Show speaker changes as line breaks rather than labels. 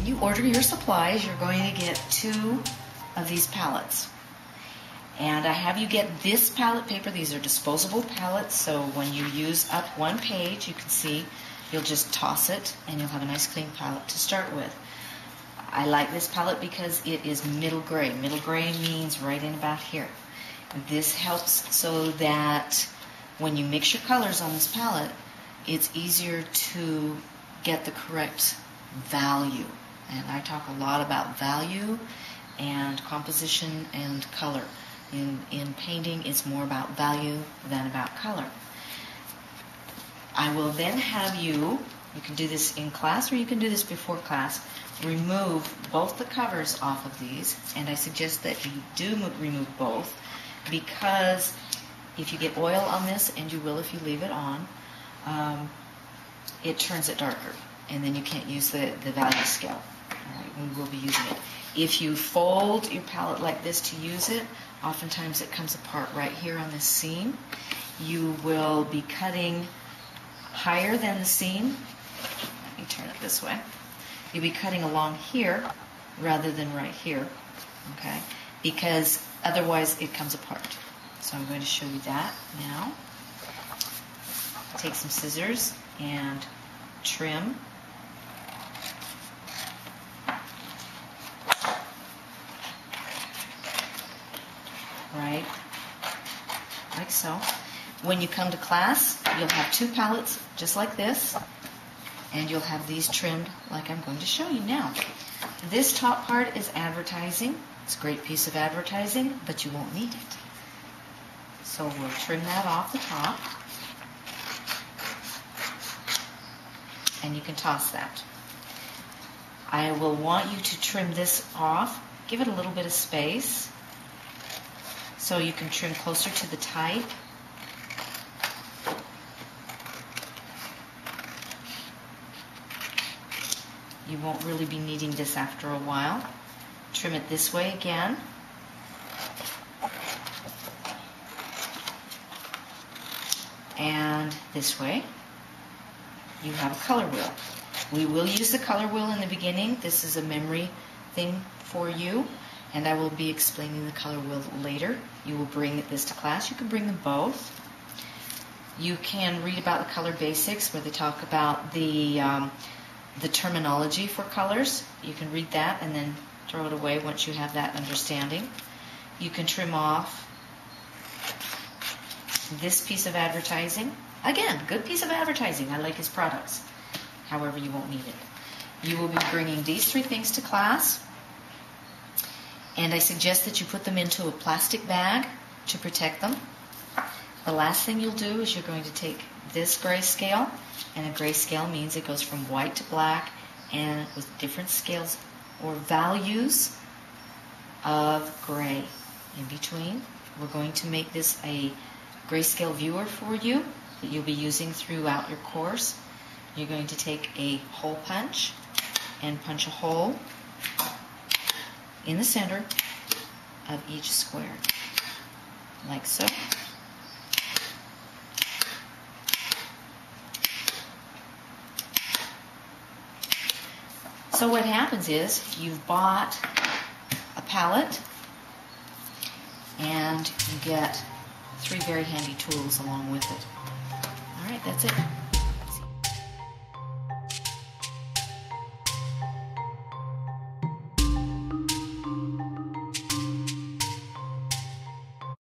you order your supplies, you're going to get 2 of these palettes. And I have you get this palette paper. These are disposable palettes, so when you use up one page, you can see you'll just toss it and you'll have a nice clean palette to start with. I like this palette because it is middle gray. Middle gray means right in about here. This helps so that when you mix your colors on this palette, it's easier to get the correct value. And I talk a lot about value and composition and color. In painting, it's more about value than about color. I will then have you can do this in class or you can do this before class, remove both the covers off of these, and I suggest that you do remove both, because if you get oil on this, and you will if you leave it on, it turns it darker, and then you can't use the value scale. All right, we will be using it. If you fold your palette like this to use it, oftentimes it comes apart right here on this seam. You will be cutting higher than the seam. Let me turn it this way. You'll be cutting along here rather than right here, okay? Because otherwise it comes apart. So I'm going to show you that now. Take some scissors and trim. Right, like so. When you come to class, you'll have 2 palettes just like this, and you'll have these trimmed like I'm going to show you now. This top part is advertising. It's a great piece of advertising, but you won't need it. So we'll trim that off the top, and you can toss that. I will want you to trim this off. Give it a little bit of space so you can trim closer to the type. You won't really be needing this after a while. Trim it this way again. And this way. You have a color wheel. We will use the color wheel in the beginning. This is a memory thing for you, and I will be explaining the color wheel later. You will bring this to class. You can bring them both. You can read about the color basics where they talk about the terminology for colors. You can read that and then throw it away once you have that understanding. You can trim off this piece of advertising. Again, good piece of advertising. I like his products. However, you won't need it. You will be bringing these 3 things to class, and I suggest that you put them into a plastic bag to protect them. The last thing you'll do is you're going to take this grayscale, and a grayscale means it goes from white to black, and with different scales or values of gray in between. We're going to make this a grayscale viewer for you that you'll be using throughout your course. You're going to take a hole punch and punch a hole in the center of each square, like so. So what happens is you've bought a palette and you get 3 very handy tools along with it. All right, that's it.